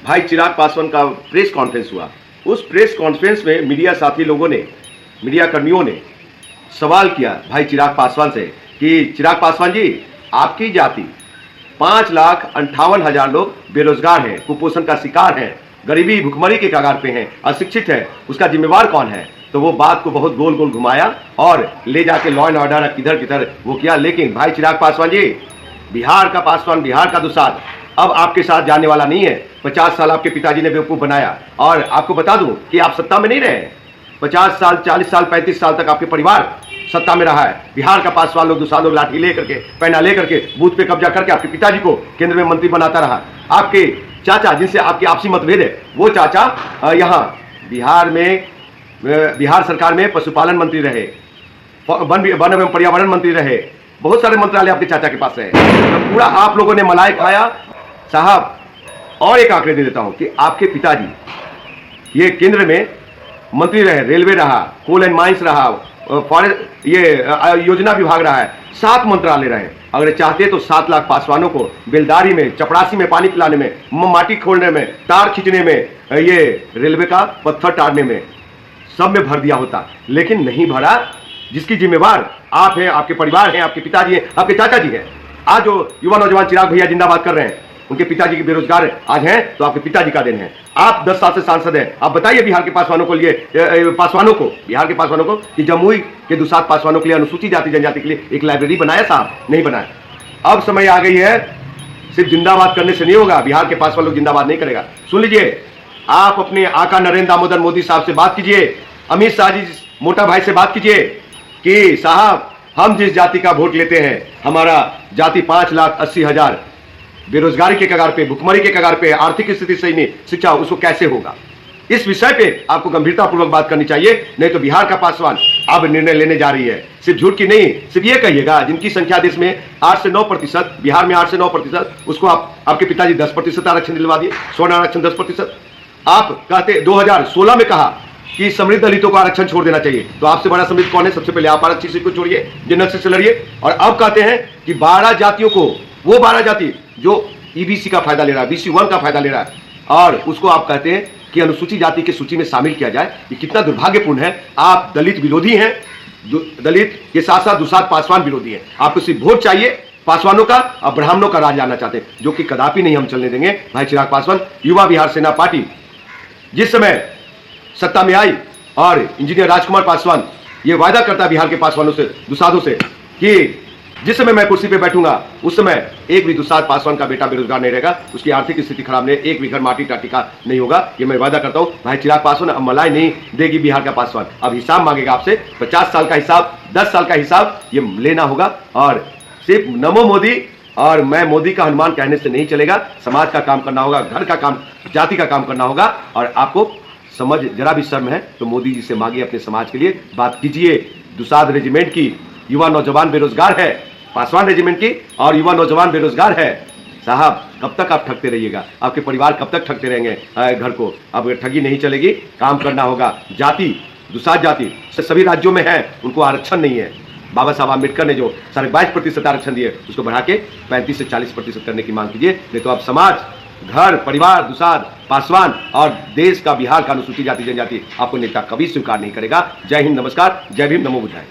भाई चिराग पासवान का press conference हुआ। उस प्रेस कॉन्फ्रेंस में मीडिया साथी लोगों ने, मीडिया कर्मियों ने सवाल किया भाई चिराग पासवान से कि चिराग पासवान जी, आपकी जाति 5,58,000 लोग बेरोजगार हैं, कुपोषण का शिकार हैं, गरीबी भुखमरी के कगार पे हैं, अशिक्षित है, उसका जिम्मेवार कौन है? तो वो बात को बहुत गोल गोल घुमाया और ले जाके लॉ एंड ऑर्डर किधर किधर वो किया। लेकिन भाई चिराग पासवान जी, बिहार का पासवान, बिहार का दुसाध अब आपके साथ जाने वाला नहीं है। 50 साल आपके पिताजी ने बेवकूफ़ बनाया और आपको बता दूं कि आप सत्ता में नहीं रहे। 50 साल, 40 साल, 35 साल तक आपके परिवार सत्ता में रहा है। बिहार का पासवान लोग, दुसाध लोग लाठी लेकर के, पैना लेकर के बूथ पे कब्जा करके आपके पिताजी को केंद्र में मंत्री बनाता रहा। आपके चाचा, जिनसे आपकी आपसी मतभेद है, वो चाचा यहाँ बिहार में, बिहार सरकार में पशुपालन मंत्री रहे, वन एवं पर्यावरण मंत्री रहे, बहुत सारे मंत्रालय आपके चाचा के पास है। तो पूरा आप लोगों ने मलाई खाया साहब। और एक आंकड़े दे देता हूं कि आपके पिताजी ये केंद्र में मंत्री रहे, रेलवे रहा, कोल एंड माइंस रहा, फॉरेस्ट, ये योजना विभाग रहा है, 7 मंत्रालय रहे। अगर चाहते तो 7 लाख पासवानों को बेलदारी में, चपरासी में पानी पिलाने में, माटी खोलने में, तार खींचने में, ये रेलवे का पत्थर टारने में, सब में भर दिया होता। लेकिन नहीं भरा। जिसकी जिम्मेवार आप हैं, आपके परिवार हैं, आपके पिताजी हैं, आपके चाचा जी हैं। आज जो युवा नौजवान चिराग भैया जिंदाबाद कर रहे हैं, उनके पिताजी के बेरोजगार आज हैं तो आपके पिताजी का दिन है। आप 10 साल से सांसद हैं। आप बताइए बिहार के पासवानों को लिए, बिहार के पासवानों को कि जमुई के दुसाध पासवानों के लिए, अनुसूचित जाति जनजाति के लिए एक लाइब्रेरी बनाया साहब? नहीं बनाया। अब समय आ गई है, सिर्फ जिंदाबाद करने से नहीं होगा। बिहार के पासवान लोग जिंदाबाद नहीं करेगा। सुन लीजिए, आप अपने आका नरेंद्र दामोदर मोदी साहब से बात कीजिए, अमित शाह जी मोटा भाई से बात कीजिए कि साहब, हम जिस जाति का वोट लेते हैं, हमारा जाति 5,80,000 बेरोजगारी के कगार पे, भुखमरी के कगार पे, आर्थिक स्थिति सही नहीं, शिक्षा उसको कैसे होगा? इस विषय पे आपको गंभीरतापूर्वक बात करनी चाहिए। नहीं तो बिहार का पासवान अब निर्णय लेने जा रही है। सिर्फ झूठ की नहीं, सिर्फ ये कहिएगा जिनकी संख्या देश में 8 से 9%, बिहार में 8 से 9%, उसको आपके पिताजी 10% आरक्षण दिलवा दिए, स्वर्ण आरक्षण 10%। आप कहते 2016 में कहा कि समृद्ध दलितों को आरक्षण छोड़ देना चाहिए, तो आपसे बड़ा समृद्ध कौन है? सबसे पहले आप आरक्षित सीट को छोड़िए, जनरल सीट से लड़िए। और अब कहते हैं कि 12 जातियों को, वो 12 जाति जो ईबीसी का फायदा ले रहा है, BC1 का फायदा ले रहा है, और उसको आप कहते हैं कि अनुसूचित जाति की सूची में शामिल किया जाए। ये कितना दुर्भाग्यपूर्ण है। आप दलित विरोधी हैं, दलित के साथ साथ दुसाध पासवान विरोधी हैं। आपको सिर्फ वोट चाहिए पासवानों का, और ब्राह्मणों का राज लाना चाहते हैं, जो कि कदापि नहीं हम चलने देंगे। भाई चिराग पासवान, युवा बिहार सेना पार्टी जिस समय सत्ता में आई और इंजीनियर राजकुमार पासवान ये वायदा करता है बिहार के पासवानों से, दुसाधों से, कि जिस समय मैं कुर्सी पे बैठूंगा उस समय एक भी दुसाध पासवान का बेटा बेरोजगार नहीं रहेगा, उसकी आर्थिक स्थिति खराब नहीं, एक भी घर माटी का टिका नहीं होगा। ये मैं वादा करता हूं। भाई चिराग पासवान अब मलाई नहीं देगी बिहार का पासवान, अब हिसाब मांगेगा आपसे। 50 साल का हिसाब, 10 साल का हिसाब ये लेना होगा। और सिर्फ नमो मोदी और मैं मोदी का हनुमान कहने से नहीं चलेगा। समाज का काम करना होगा, घर का काम, जाति का काम करना होगा। और आपको समझ जरा भी शर्म है तो मोदी जी से मांगिए, अपने समाज के लिए बात कीजिए। दुसाध रेजिमेंट की युवा नौजवान बेरोजगार है, पासवान रेजिमेंट की और युवा नौजवान बेरोजगार है। साहब, कब तक आप ठगते रहिएगा? आपके परिवार कब तक ठगते रहेंगे घर को? अब ठगी नहीं चलेगी, काम करना होगा। जाति, दुसाध जाति सभी राज्यों में है, उनको आरक्षण नहीं है। बाबा साहब आम्बेडकर ने जो 22.5% आरक्षण दिए, उसको बढ़ा के 35 से 40% करने की मांग कीजिए। नहीं तो आप समाज, घर, परिवार, दुसाध, पासवान और देश का, बिहार का अनुसूचित जाति जनजाति आपको नेता कभी स्वीकार नहीं करेगा। जय हिंद, नमस्कार, जय भीम, नमो बुद्धाय।